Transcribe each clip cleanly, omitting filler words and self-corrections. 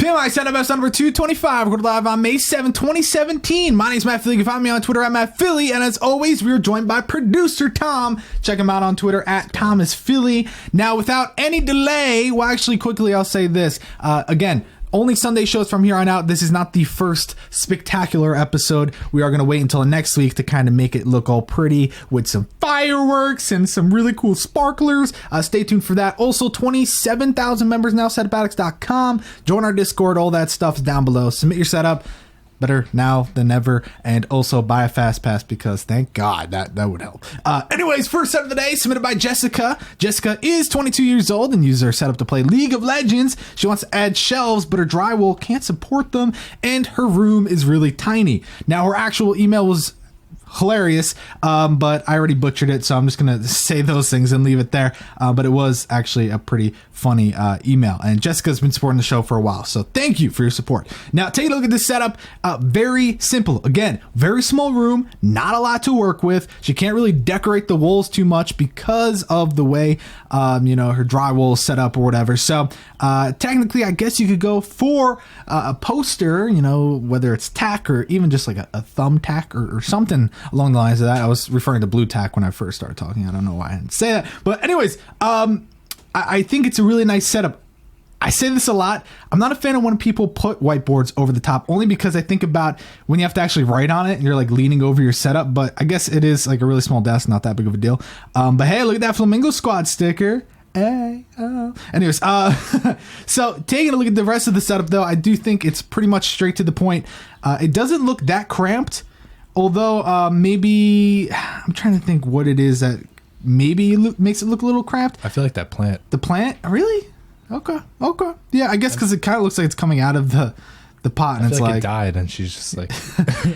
PMI setup episode number 225. Recorded live on May 7, 2017. My name is Matt Philly. You can find me on Twitter at Matt Philly. And as always, we are joined by producer Tom. Check him out on Twitter at Thomas Philly. Now, without any delay, well, actually, quickly, I'll say this. Again, only Sunday shows from here on out. This is not the first spectacular episode. We are going to wait until next week to kind of make it look all pretty with some fireworks and some really cool sparklers. Stay tuned for that. Also, 27,000 members now, setupaddicts.com. Join our Discord. All that stuff is down below. Submit your setup. Better now than ever. And also buy a fast pass because thank God that would help. Anyways, first set of the day submitted by Jessica. Jessica is 22 years old and uses her setup to play League of Legends. She wants to add shelves, but her drywall can't support them, and her room is really tiny. Now, her actual email was hilarious, but I already butchered it, so I'm just gonna say those things and leave it there. But it was actually a pretty funny email, and Jessica's been supporting the show for a while, so thank you for your support. Now, take a look at this setup. Very simple. Again, very small room, not a lot to work with. She can't really decorate the walls too much because of the way her drywall is set up or whatever. So technically, I guess you could go for a poster, whether it's tack or even just like a thumbtack or something along the lines of that. I was referring to blue tack when I first started talking. I don't know why I didn't say that. But anyways, I think it's a really nice setup. I say this a lot. I'm not a fan of when people put whiteboards over the top, only because I think about when you have to actually write on it and you're like leaning over your setup. But I guess it is like a really small desk, not that big of a deal. But hey, look at that Flamingo Squad sticker. Hey, oh. Anyways, so taking a look at the rest of the setup, though, I do think it's pretty much straight to the point. It doesn't look that cramped. Although maybe I'm trying to think what it is that maybe makes it look a little cramped. I feel like that plant. The plant? Really? Okay. Yeah, I guess because it kind of looks like it's coming out of the pot. And I it's feel like like it died and she's just like...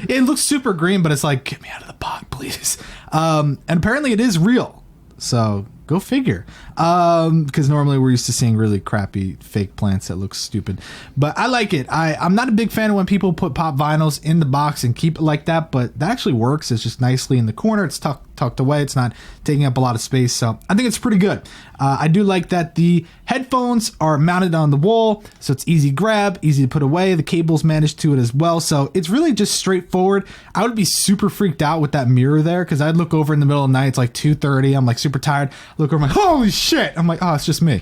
It looks super green, but it's like, get me out of the pot, please. And apparently it is real. So go figure. Because normally we're used to seeing really crappy fake plants that look stupid. But I like it. I'm not a big fan of when people put pop vinyls in the box and keep it like that, but that actually works. It's just nicely in the corner. It's tucked away. It's not taking up a lot of space. So I think it's pretty good. I do like that the headphones are mounted on the wall, so it's easy grab, easy to put away. The cables managed to it as well. So it's really just straightforward. I would be super freaked out with that mirror there because I'd look over in the middle of the night. It's like 2:30. I'm like super tired. Look over, I'm like, holy shit. I'm like, oh, it's just me.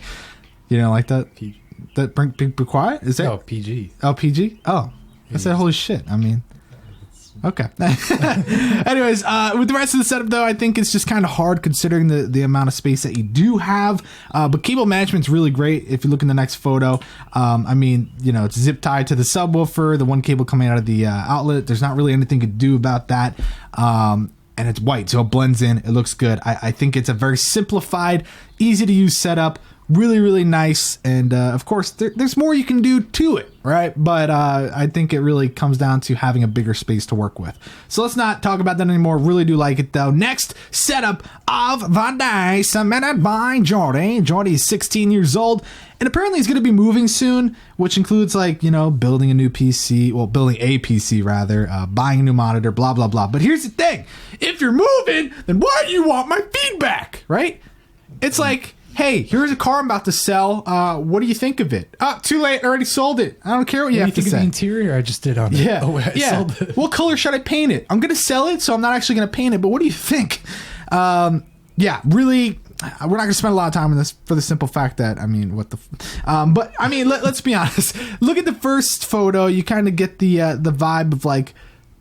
You don't like that? That be quiet? Is that? No, PG. Oh, PG? Oh, I said holy shit. I mean, okay. Anyways, with the rest of the setup, though, I think it's just kind of hard considering the amount of space that you do have. But cable management's really great. If you look in the next photo, it's zip tied to the subwoofer, the one cable coming out of the outlet. There's not really anything to do about that. And it's white, so it blends in. It looks good. I think it's a very simplified, easy to use setup. Really, really nice. And of course, there's more you can do to it, right? But I think it really comes down to having a bigger space to work with. So let's not talk about that anymore. Really do like it, though. Next setup of Vaughn Dice, submitted by Jordy. Jordy is 16 years old. And apparently he's going to be moving soon, which includes building a new PC. Well, building a PC, rather. Buying a new monitor, blah, blah, blah. But here's the thing. If you're moving, then why do you want my feedback, right? It's like... Hey, here's a car I'm about to sell. What do you think of it? Too late. I already sold it. I don't care what you have to say. What do you think of the interior I just did on it? Yeah. Sold it. What color should I paint it? I'm going to sell it, so I'm not actually going to paint it. But what do you think? Really, we're not going to spend a lot of time on this for the simple fact that, let's be honest. Look at the first photo. You kind of get the vibe of like,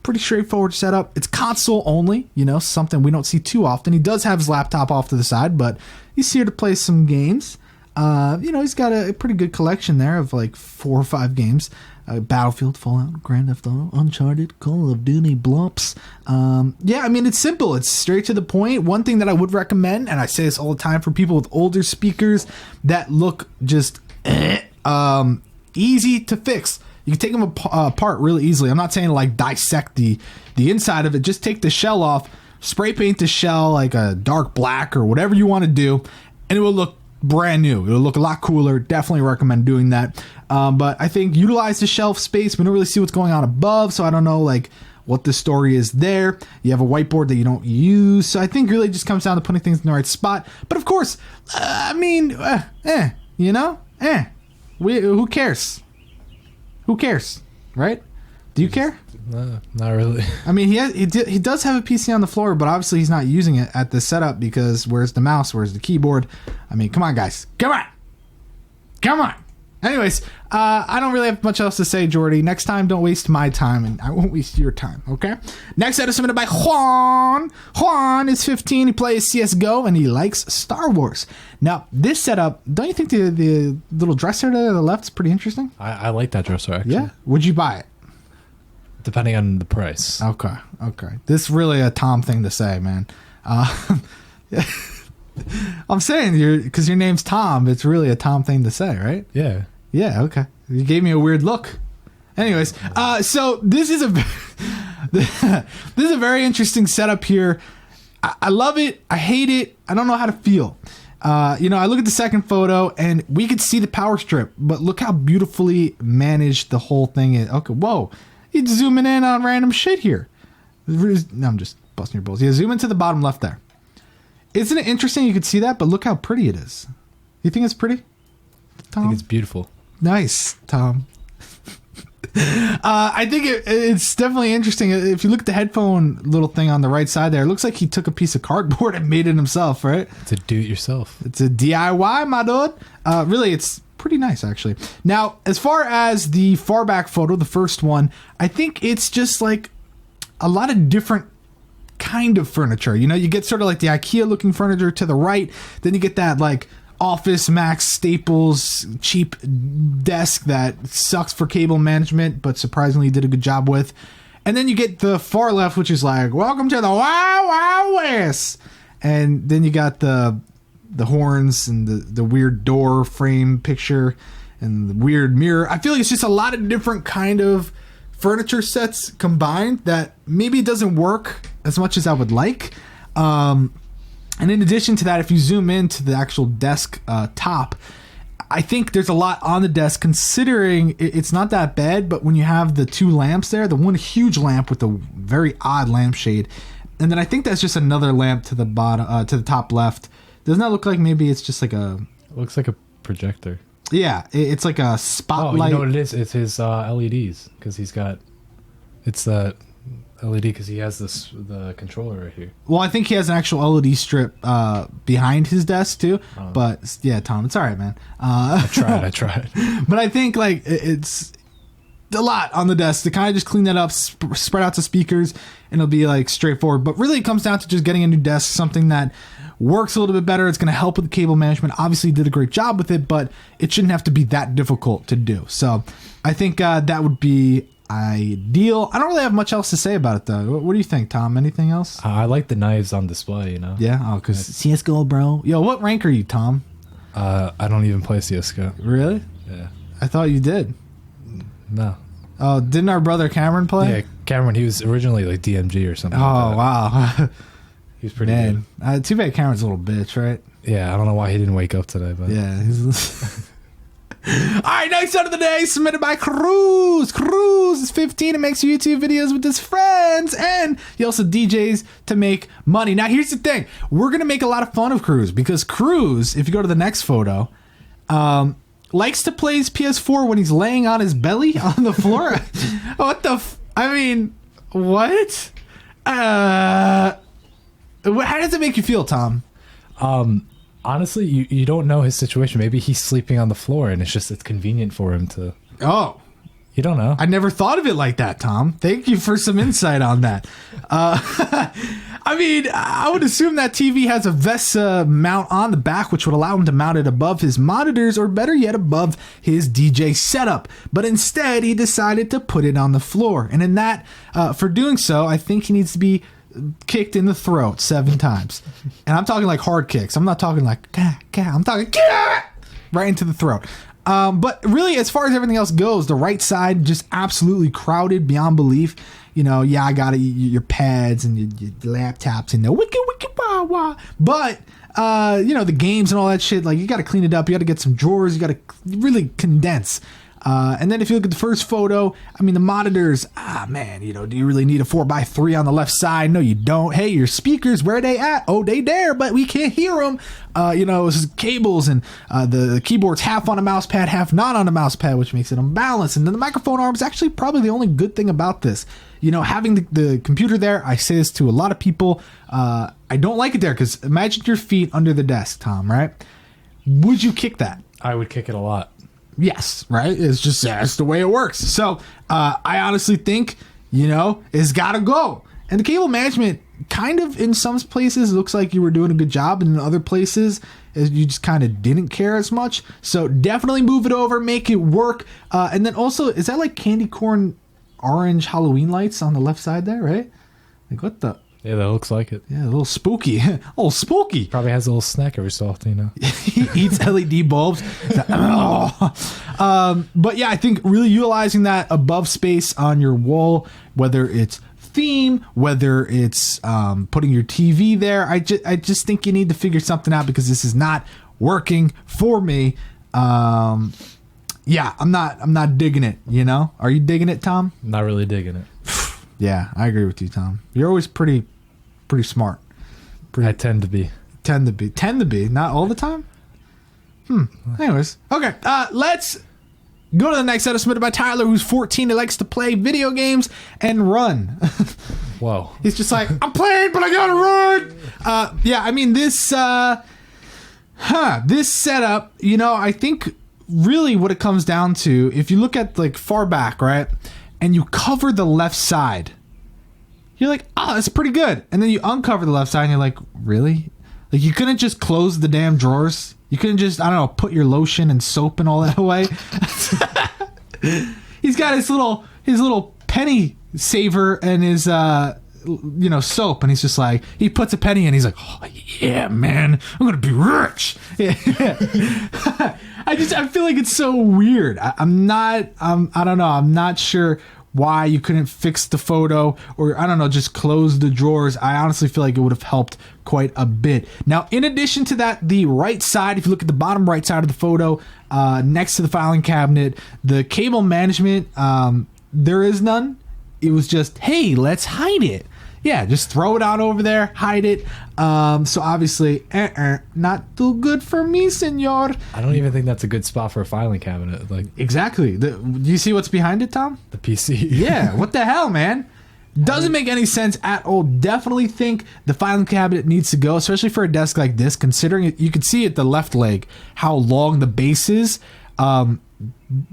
pretty straightforward setup. It's console only, something we don't see too often. He does have his laptop off to the side, but he's here to play some games. He's got a pretty good collection there of like 4 or 5 games. Battlefield, Fallout, Grand Theft Auto, Uncharted, Call of Duty, Blumps. It's simple. It's straight to the point. One thing that I would recommend, and I say this all the time for people with older speakers that look just easy to fix. You can take them apart really easily. I'm not saying to dissect the inside of it. Just take the shell off, spray paint the shell like a dark black or whatever you want to do, and it will look brand new. It'll look a lot cooler. Definitely recommend doing that. But I think utilize the shelf space. We don't really see what's going on above, so I don't know what the story is there. You have a whiteboard that you don't use, so I think really just comes down to putting things in the right spot. But of course, who cares? Who cares, right? Do you care? No, not really. I mean, he does have a PC on the floor, but obviously he's not using it at the setup because where's the mouse? Where's the keyboard? I mean, come on, guys. Come on. Anyways, I don't really have much else to say, Jordy. Next time, don't waste my time, and I won't waste your time, okay? Next edit submitted by Juan. Juan is 15. He plays CSGO, and he likes Star Wars. Now, this setup, don't you think the little dresser to the left is pretty interesting? I like that dresser, actually. Yeah? Would you buy it? Depending on the price. Okay. This is really a Tom thing to say, man. I'm saying because your name's Tom, it's really a Tom thing to say, right? Yeah. Yeah, okay. You gave me a weird look. Anyways, so this is a very interesting setup here. I love it. I hate it. I don't know how to feel. I look at the second photo and we could see the power strip, but look how beautifully managed the whole thing is. Okay, whoa. He's zooming in on random shit here. No, I'm just busting your balls. Yeah, zoom into the bottom left there. Isn't it interesting you could see that? But look how pretty it is. You think it's pretty, Tom? I think it's beautiful. Nice, Tom. I think it's definitely interesting. If you look at the headphone little thing on the right side there, it looks like he took a piece of cardboard and made it himself, right? It's a do-it-yourself. It's a DIY, my dude. Really, it's pretty nice, actually. Now, as far as the far back photo, the first one, I think it's just like a lot of different kind of furniture. You get sort of like the IKEA looking furniture to the right, then you get that like Office Max Staples cheap desk that sucks for cable management but surprisingly did a good job with, and then you get the far left, which is like welcome to the Wild West, and then you got the horns and the weird door frame picture and the weird mirror. I feel like it's just a lot of different kind of furniture sets combined that maybe doesn't work as much as I would like. And in addition to that, if you zoom into the actual desk top, I think there's a lot on the desk considering it's not that bad, but when you have the two lamps there, the one huge lamp with the very odd lampshade, and then I think that's just another lamp to the bottom, to the top left. Doesn't that look like maybe it's just like a... It looks like a projector. Yeah, it's like a spotlight. Oh, you know what it is? It's his LEDs, because he's got... It's the LED because he has the controller right here. Well, I think he has an actual LED strip behind his desk too. But yeah, Tom, it's all right, man. I tried. But I think like it's a lot on the desk to kind of just clean that up, spread out the speakers, and it'll be like straightforward. But really, it comes down to just getting a new desk, something that works a little bit better. It's going to help with the cable management. Obviously, did a great job with it, but it shouldn't have to be that difficult to do. So I think that would be ideal. I don't really have much else to say about it though. What do you think, Tom? Anything else? I like the knives on display, Yeah, oh, because CSGO, bro. Yo, what rank are you, Tom? I don't even play CSGO. Really? Yeah. I thought you did. No. Oh, didn't our brother Cameron play? Yeah, Cameron, he was originally like DMG or something. Oh, like that. wow. He was pretty good. Too bad Cameron's a little bitch, right? Yeah, I don't know why he didn't wake up today, but yeah. All right, next out of the day, submitted by Kruze. Kruze is 15 and makes YouTube videos with his friends, and he also DJs to make money. Now, here's the thing. We're going to make a lot of fun of Kruze because Kruze, if you go to the next photo, likes to play his PS4 when he's laying on his belly on the floor. What the... I mean, what? How does it make you feel, Tom? Honestly, you don't know his situation. Maybe he's sleeping on the floor and it's convenient for him to... Oh. You don't know. I never thought of it like that, Tom. Thank you for some insight on that. I mean, I would assume that TV has a VESA mount on the back, which would allow him to mount it above his monitors, or better yet, above his DJ setup. But instead, he decided to put it on the floor. And in that, for doing so, I think he needs to be kicked in the throat 7 times. And I'm talking like hard kicks. I'm not talking like, I'm talking right into the throat. But really, as far as everything else goes, the right side just absolutely crowded beyond belief. You know, yeah, I got your pads and your laptops and the wiki wah wah. But, you know, the games and all that shit, like, you got to clean it up. You got to get some drawers. You got to really condense And then if you look at the first photo, I mean, the monitors, man, you know, do you really need a 4x3 on the left side? No, you don't. Hey, your speakers, where are they at? Oh, they there, but we can't hear them. You know, it's cables, and the keyboard's half on a mouse pad, half not on a mouse pad, which makes it unbalanced. And then the microphone arm is actually probably the only good thing about this. You know, having the computer there, I say this to a lot of people, I don't like it there, because imagine your feet under the desk, Tom, right? Would you kick that? I would kick it a lot. Yes, right? It's just, that's the way it works. So I honestly think, you know, it's got to go. And the cable management, kind of in some places, looks like you were doing a good job. And in other places, you just kind of didn't care as much. So definitely move it over, make it work. And then also, is that like candy corn orange Halloween lights on the left side there, right? Like, what the... Yeah, that looks like it. Yeah, a little spooky. A little spooky. Probably has a little snack every so often, you know. He eats LED bulbs. But yeah, I think really utilizing that above space on your wall, whether it's theme, whether it's putting your TV there, I just think you need to figure something out, because this is not working for me. Yeah, I'm not digging it, you know? Are you digging it, Tom? Not really digging it. Yeah, I agree with you, Tom. You're always pretty smart. I tend to be. Tend to be. Not all the time? Anyways. Okay, let's go to the next setup submitted by Tyler, who's 14 and likes to play video games and run. Whoa. He's just like, I'm playing, but I gotta run! Yeah, I mean, this setup, you know, I think really what it comes down to, if you look at, like, far back, right? And you cover the left side, you're like, oh, that's pretty good. And then you uncover the left side and you're like, really? Like, you couldn't just close the damn drawers? You couldn't just, I don't know, put your lotion and soap and all that away? He's got his little penny saver and his you know, soap, and he's just like, he puts a penny in, he's like, oh yeah, man, I'm gonna be rich. Yeah. I feel like it's so weird. I don't know, I'm not sure why you couldn't fix the photo, or I don't know, just close the drawers. I honestly feel like it would have helped quite a bit. Now, in addition to that, the right side, if you look at the bottom right side of the photo, next to the filing cabinet, the cable management, there is none. It was just, hey, let's hide it. Yeah, just throw it out over there, hide it. So obviously, not too good for me, senor. I don't even think that's a good spot for a filing cabinet. Like, exactly. Do you see what's behind it, Tom? The PC. Yeah, what the hell, man? Doesn't make any sense at all. Definitely think the filing cabinet needs to go, especially for a desk like this, considering it, you can see at the left leg how long the base is.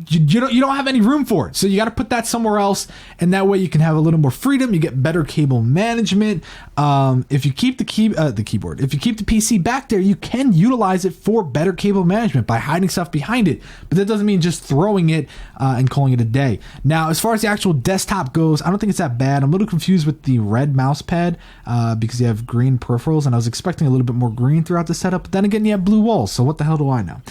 You don't have any room for it, so you got to put that somewhere else, and that way you can have a little more freedom. You get better cable management. If you keep the keyboard, if you keep the PC back there, you can utilize it for better cable management by hiding stuff behind it. But that doesn't mean just throwing it and calling it a day. Now, as far as the actual desktop goes, I don't think it's that bad. I'm a little confused with the red mouse pad because you have green peripherals, and I was expecting a little bit more green throughout the setup. But then again, you have blue walls, so what the hell do I know?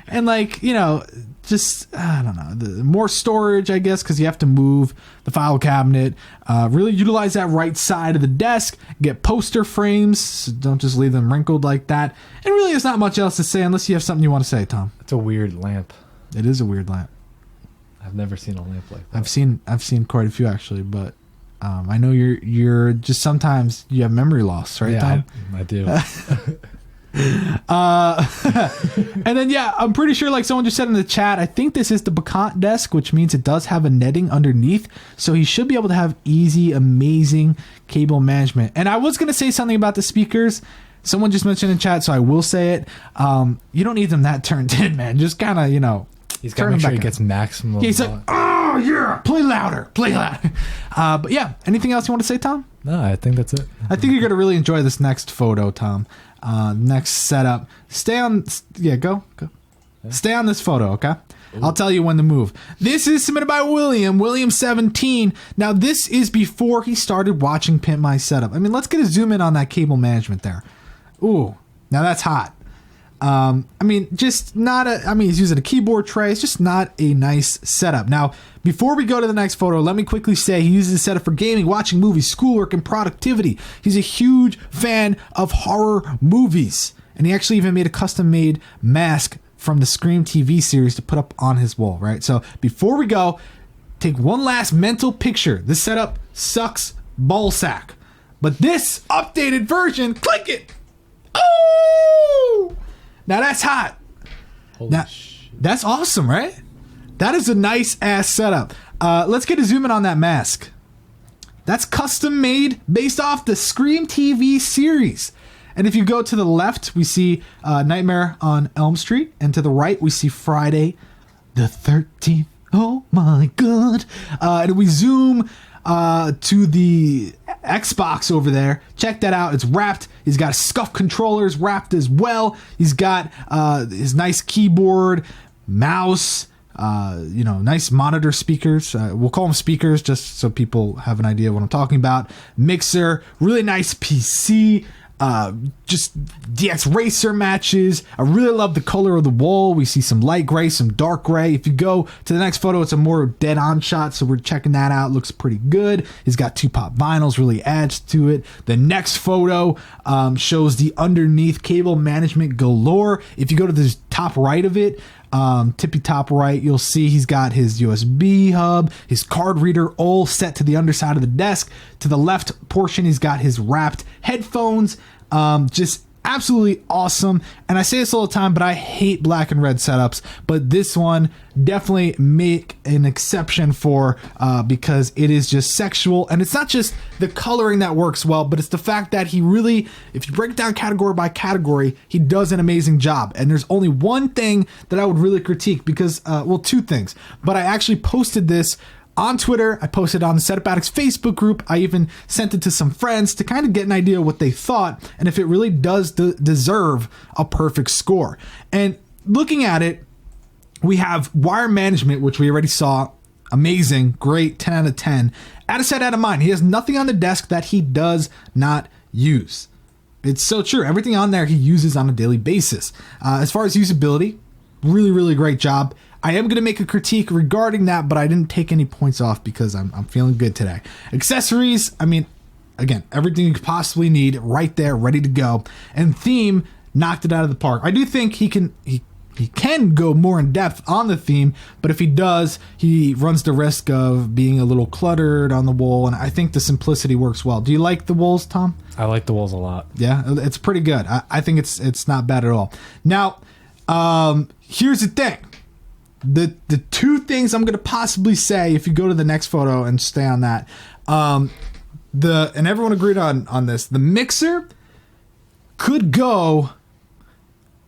And like, you know, just, I don't know, the more storage, I guess, because you have to move the file cabinet. Really utilize that right side of the desk. Get poster frames. So don't just leave them wrinkled like that. And really, there's not much else to say unless you have something you want to say, Tom. It's a weird lamp. It is a weird lamp. I've never seen a lamp like that. I've seen quite a few actually, but I know you're just sometimes you have memory loss, right, Tom? I do. And then I'm pretty sure, like someone just said in the chat, I think this is the Bacant desk, which means it does have a netting underneath, so he should be able to have easy, amazing cable management. And I was going to say something about the speakers. Someone just mentioned in chat, so I will say it. You don't need them that turned in, man. Just kind of, you know, he's got to make sure he gets maximum. Yeah, he's like, oh yeah, play louder. But yeah, anything else you want to say, Tom? No, I think that's it. I think you're going to really enjoy this next photo, Tom. Next setup. Stay on. Yeah, go. Yeah. Stay on this photo, okay? Ooh. I'll tell you when to move. This is submitted by William 17. Now, this is before he started watching Pimp My Setup. I mean, let's get a zoom in on that cable management there. Ooh, now that's hot. I mean, just not a, I mean, he's using a keyboard tray. It's just not a nice setup. Now, before we go to the next photo, let me quickly say he uses this setup for gaming, watching movies, schoolwork, and productivity. He's a huge fan of horror movies. And he actually even made a custom-made mask from the Scream TV series to put up on his wall, right? So before we go, take one last mental picture. This setup sucks ballsack. But this updated version, click it. Oh! Now that's hot. Holy shit. That's awesome, right? That is a nice ass setup. Let's get a zoom in on that mask. That's custom made based off the Scream TV series. And if you go to the left, we see Nightmare on Elm Street. And to the right, we see Friday the 13th. Oh my God. And we zoom to the Xbox over there. Check that out. It's wrapped. He's got scuff controllers wrapped as well. He's got his nice keyboard, mouse, nice monitor speakers. We'll call them speakers just so people have an idea of what I'm talking about. Mixer, really nice PC. Just DX Racer matches. I really love the color of the wall. We see some light gray, some dark gray. If you go to the next photo, it's a more dead on shot, so we're checking that out. Looks pretty good. He's got 2 pop vinyls, really adds to it. The next photo shows the underneath cable management galore. If you go to the top right of it, tippy top right, you'll see he's got his USB hub, his card reader all set to the underside of the desk. To the left portion, he's got his wrapped headphones. Just absolutely awesome. And I say this all the time, but I hate black and red setups, but this one definitely make an exception for because it is just sexual. And it's not just the coloring that works well, but it's the fact that he really, if you break it down category by category, he does an amazing job. And there's only one thing that I would really critique because, 2 things, but I actually posted this on Twitter. I posted on the Setup Addicts Facebook group. I even sent it to some friends to kind of get an idea of what they thought and if it really does deserve a perfect score. And looking at it, we have wire management, which we already saw. Amazing, great, 10 out of 10. Out of sight, out of mind. He has nothing on the desk that he does not use. It's so true. Everything on there he uses on a daily basis. As far as usability, really, really great job. I am going to make a critique regarding that, but I didn't take any points off because I'm feeling good today. Accessories, I mean, again, everything you could possibly need right there, ready to go. And theme, knocked it out of the park. I do think he can go more in depth on the theme, but if he does, he runs the risk of being a little cluttered on the wall, and I think the simplicity works well. Do you like the walls, Tom? I like the walls a lot. Yeah, it's pretty good. I think it's not bad at all. Now, here's the thing. The 2 things I'm going to possibly say, if you go to the next photo and stay on that, and everyone agreed on this, the mixer could go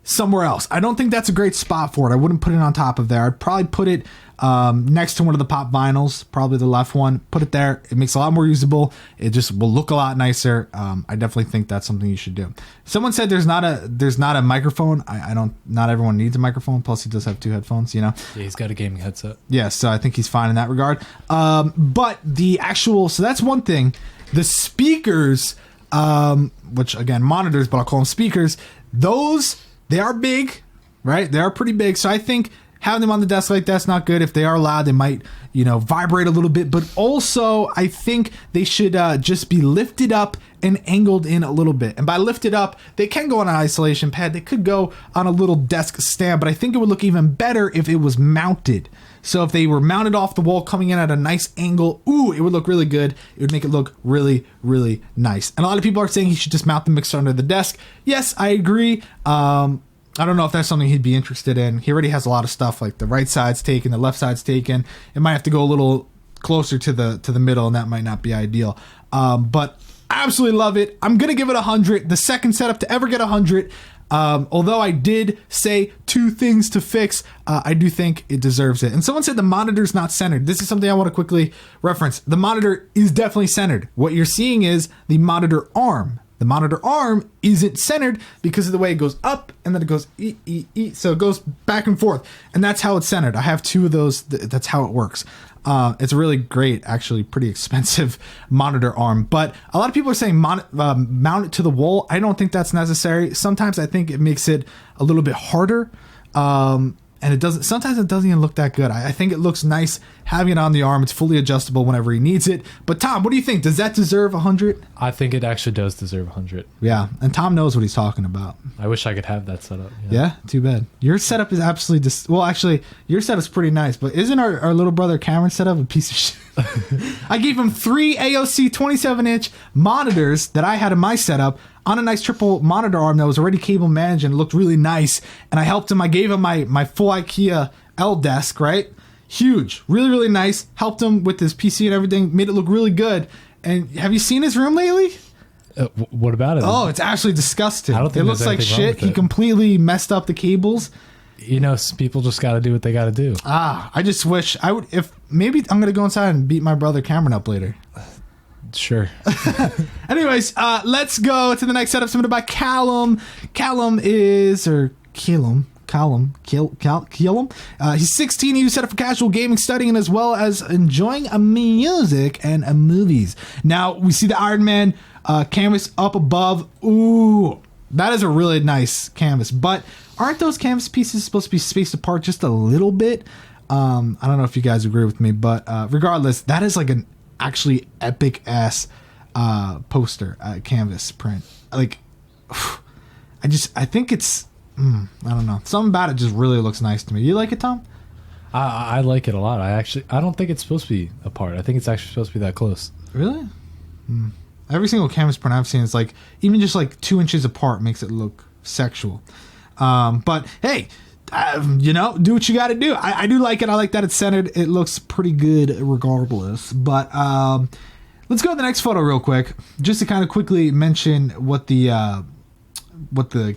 somewhere else. I don't think that's a great spot for it. I wouldn't put it on top of there. I'd probably put it next to one of the pop vinyls, probably the left one. Put it there. It makes it a lot more usable. It just will look a lot nicer. I definitely think that's something you should do. Someone said there's not a microphone. I don't. Not everyone needs a microphone. Plus, he does have 2 headphones. Yeah, he's got a gaming headset. Yeah, so I think he's fine in that regard. But the actual, so that's one thing. The speakers, which again monitors, but I'll call them speakers. Those. They are big, right? They are pretty big. So I think having them on the desk like that's not good. If they are loud, they might, vibrate a little bit. But also, I think they should just be lifted up and angled in a little bit. And by lifted up, they can go on an isolation pad. They could go on a little desk stand. But I think it would look even better if it was mounted. So if they were mounted off the wall, coming in at a nice angle, it would look really good. It would make it look really, really nice. And a lot of people are saying he should just mount the mixer under the desk. Yes, I agree. I don't know if that's something he'd be interested in. He already has a lot of stuff, like the right side's taken, the left side's taken. It might have to go a little closer to the middle, and that might not be ideal. But I absolutely love it. I'm going to give it 100. The second setup to ever get 100. Although I did say 2 things to fix, I do think it deserves it. And someone said the monitor's not centered. This is something I want to quickly reference. The monitor is definitely centered. What you're seeing is the monitor arm. The monitor arm isn't centered because of the way it goes up and then it goes so it goes back and forth, and that's how it's centered. I have 2 of those. That's how it works. It's a really great, actually pretty expensive monitor arm, but a lot of people are saying mount it to the wall. I don't think that's necessary. Sometimes I think it makes it a little bit harder. And and sometimes it doesn't even look that good. I think it looks nice having it on the arm. It's fully adjustable whenever he needs it. But Tom, what do you think? Does that deserve 100? I think it actually does deserve 100. Yeah, and Tom knows what he's talking about. I wish I could have that setup. Yeah, too bad. Your setup is absolutely well, actually, your setup's pretty nice, but isn't our little brother Cameron's setup a piece of shit? I gave him 3 AOC 27-inch monitors that I had in my setup on a nice triple monitor arm that was already cable managed and looked really nice. And I helped him. I gave him my full IKEA L desk, right? Huge. Really, really nice. Helped him with his PC and everything. Made it look really good. And have you seen his room lately? What about it? Oh, it's actually disgusting. I don't think it looks like shit. He it. completely messed up the cables. You know, people just got to do what they got to do. I just wish I would. If maybe I'm going to go inside and beat my brother Cameron up later. Sure. Anyways, let's go to the next setup submitted by Callum. Callum. He's 16. He's 16. He set up for casual gaming, studying, as well as enjoying music and movies. Now we see the Iron Man canvas up above. Ooh, that is a really nice canvas. But aren't those canvas pieces supposed to be spaced apart just a little bit? I don't know if you guys agree with me, but regardless, that is like an actually epic ass poster canvas print. Like, I think it's I don't know, something about it just really looks nice to me. You like it, Tom? I like it a lot. I don't think it's supposed to be apart. I think it's actually supposed to be that close. Really? Every single canvas print I've seen is like even just like 2 inches apart makes it look sexual. But hey, do what you got to do. I do like it. I like that it's centered. It looks pretty good regardless. But let's go to the next photo real quick, just to kind of quickly mention what the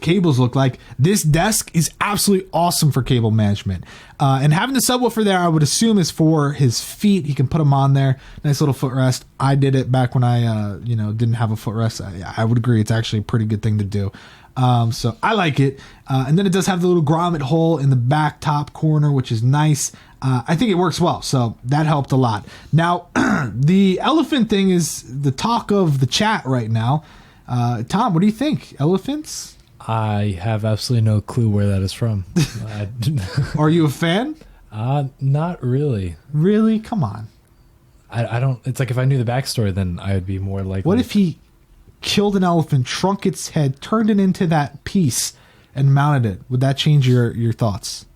cables look like. This desk is absolutely awesome for cable management. And having the subwoofer there, I would assume, is for his feet. He can put them on there. Nice little footrest. I did it back when I didn't have a footrest. I would agree. It's actually a pretty good thing to do. So I like it. And then it does have the little grommet hole in the back top corner, which is nice. I think it works well. So that helped a lot. Now, the elephant thing is the talk of the chat right now. Tom, what do you think? Elephants? I have absolutely no clue where that is from. Are you a fan? Not really. Really? Come on. I don't. It's like if I knew the backstory, then I would be more likely. What if he killed an elephant, shrunk its head, turned it into that piece, and mounted it? Would that change your thoughts?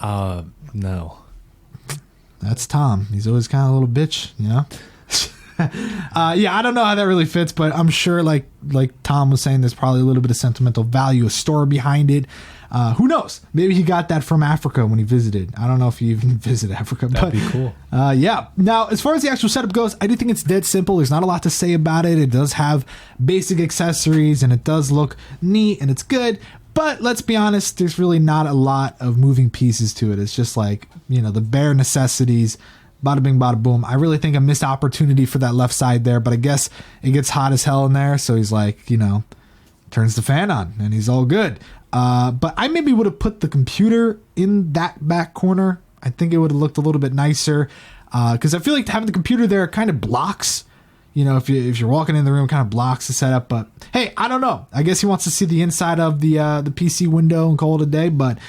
No. That's Tom. He's always kind of a little bitch, you know? Yeah, I don't know how that really fits, but I'm sure, like Tom was saying, there's probably a little bit of sentimental value, a story behind it. Who knows? Maybe he got that from Africa when he visited. I don't know if he even visited Africa. That'd be cool. Yeah. Now, as far as the actual setup goes, I do think it's dead simple. There's not a lot to say about it. It does have basic accessories, and it does look neat, and it's good. But let's be honest, there's really not a lot of moving pieces to it. It's just like, the bare necessities. Bada bing, bada boom. I really think a missed opportunity for that left side there, but I guess it gets hot as hell in there. So he's like, turns the fan on and he's all good. But I maybe would have put the computer in that back corner. I think it would have looked a little bit nicer. Cause I feel like having the computer there kind of blocks, if you're walking in the room, kind of blocks the setup. But hey, I don't know. I guess he wants to see the inside of the PC window and call it a day, but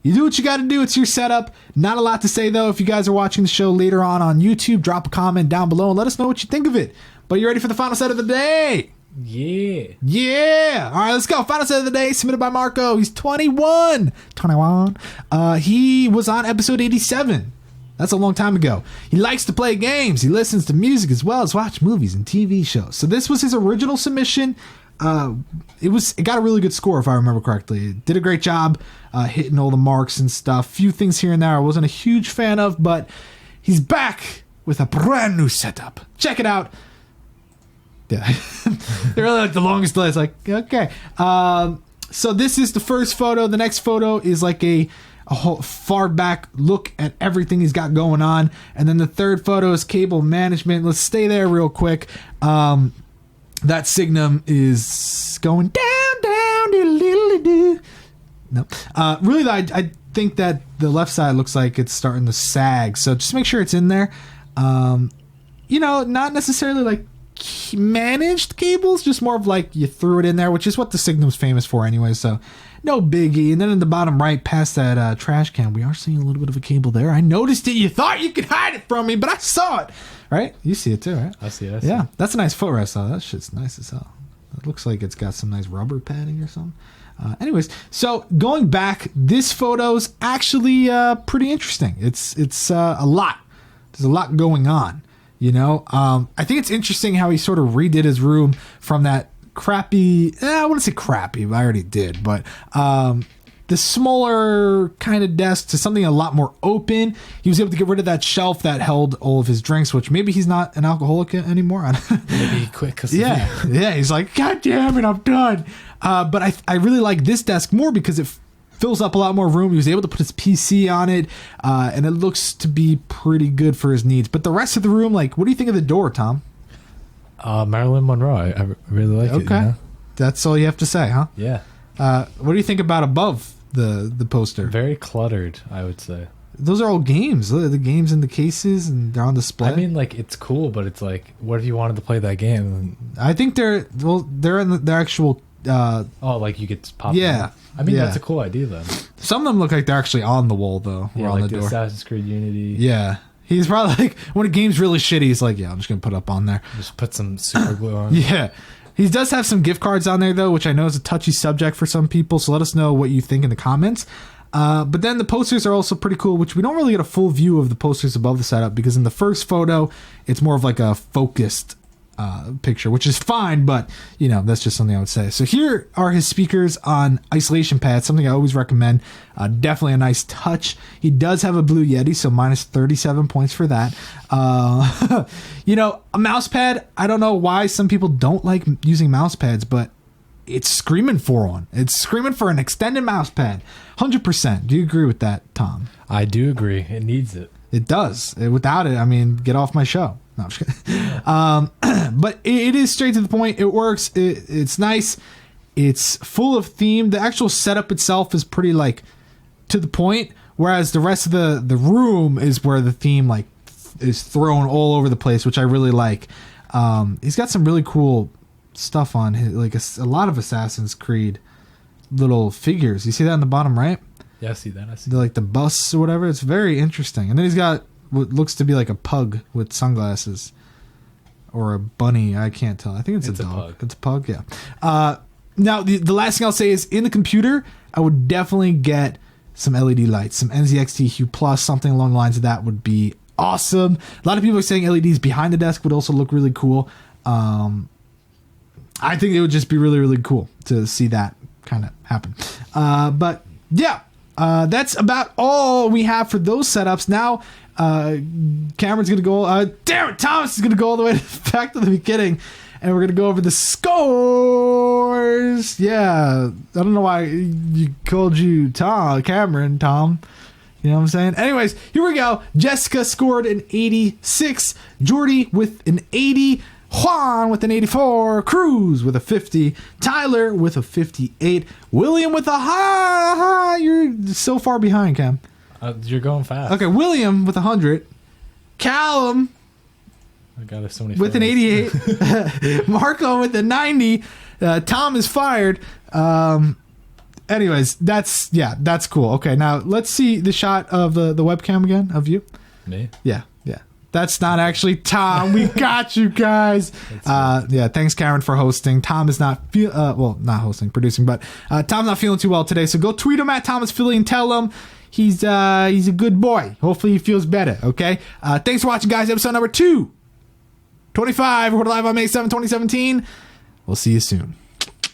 you do what you got to do. It's your setup. Not a lot to say, though. If you guys are watching the show later on YouTube, drop a comment down below and let us know what you think of it. But you ready for the final set of the day? Yeah. Yeah. All right, let's go. Final set of the day submitted by Marko. He's 21. He was on episode 87. That's a long time ago. He likes to play games. He listens to music as well as watch movies and TV shows. So this was his original submission. It got a really good score if I remember correctly. It did a great job hitting all the marks and stuff. Few things here and there I wasn't a huge fan of, but he's back with a brand new setup. Check it out. Yeah, they really like the longest delay. It's like, okay. So this is the first photo. The next photo is like a whole far back look at everything he's got going on, and then the third photo is cable management. Let's stay there real quick. That Signum is going down, diddly-diddly-doo. No. Really, though, I think that the left side looks like it's starting to sag. So just make sure it's in there. Not necessarily like managed cables, just more of like you threw it in there, which is what the Signum's famous for anyway. So no biggie. And then in the bottom right, past that trash can, we are seeing a little bit of a cable there. I noticed it. You thought you could hide it from me, but I saw it. Right? You see it too, right? I see it. Yeah, that's a nice footrest, though. That shit's nice as hell. It looks like it's got some nice rubber padding or something. Anyways, so going back, this photo's actually pretty interesting. It's a lot. There's a lot going on, you know. I think it's interesting how he sort of redid his room from that crappy. I wouldn't say crappy, but I already did. But the smaller kind of desk to something a lot more open. He was able to get rid of that shelf that held all of his drinks, which maybe he's not an alcoholic anymore. Maybe he quit because yeah. He's like, God damn it, I'm done. But I really like this desk more because it fills up a lot more room. He was able to put his PC on it, and it looks to be pretty good for his needs. But the rest of the room, like, what do you think of the door, Tom? Marilyn Monroe. I really like it. Okay, You know? That's all you have to say, huh? Yeah. What do you think about above the poster? Very cluttered, I would say. Those are all games. The games in the cases, and they're on display. I mean, like, it's cool, but it's like, what if you wanted to play that game? I think they're in the actual. Like you get to pop. Yeah. I mean, that's a cool idea, then. Some of them look like they're actually on the wall, though. Yeah, or on like the the door. Assassin's Creed Unity. Yeah. He's probably like, when a game's really shitty, he's like, yeah, I'm just going to put it up on there. Just put some super glue on. Yeah. He does have some gift cards on there, though, which I know is a touchy subject for some people. So let us know what you think in the comments. But then the posters are also pretty cool, which we don't really get a full view of the posters above the setup because in the first photo, it's more of like a focused picture, which is fine, but you know, that's just something I would say. So here are his speakers on isolation pads, something I always recommend. Definitely a nice touch. He does have a Blue Yeti, so minus 37 points for that. You know, a mouse pad, I don't know why some people don't like using mouse pads, but it's screaming for one. It's screaming for an extended mouse pad. 100%. Do you agree with that, Tom? I do agree. It needs it. It does. Without it, I mean, get off my show. No, I'm just kidding. But it is straight to the point. It works. It's nice. It's full of theme. The actual setup itself is pretty like to the point, whereas the rest of the room is where the theme like is thrown all over the place, which I really like. He's got some really cool stuff on his, like a lot of Assassin's Creed little figures. You see that in the bottom right? Yeah, I see that. I see. They're like the busts or whatever. It's very interesting. And then he's got what looks to be like a pug with sunglasses or a bunny. I can't tell. I think it's a dog. Pug. It's a pug. Yeah. Now the last thing I'll say is in the computer, I would definitely get some LED lights, some NZXT Hue Plus, something along the lines of that would be awesome. A lot of people are saying LEDs behind the desk would also look really cool. I think it would just be really, really cool to see that kind of happen. But yeah, that's about all we have for those setups. Now, Cameron's going to go, damn it, Thomas is going to go all the way back to the beginning, and we're going to go over the scores. Yeah, I don't know why you called you Cameron, Tom. You know what I'm saying? Anyways, here we go. Jessica scored an 86. Jordy with an 80. Juan with an 84, Kruze with a 50, Tyler with a 58, William with a high. You're so far behind, Cam. You're going fast. Okay, William with 100, Callum I got so many with an 88, Marko with a 90. Tom is fired. Anyways, that's cool. Okay, now let's see the shot of the webcam again of you. Me? Yeah. That's not actually Tom. We got you guys. Yeah, thanks, Karen, for hosting. Tom is not not hosting, producing, but Tom's not feeling too well today. So go tweet him at Thomas Philly and tell him he's a good boy. Hopefully he feels better. Okay. Thanks for watching, guys. Episode number 225. We're live on May 7, 2017. We'll see you soon.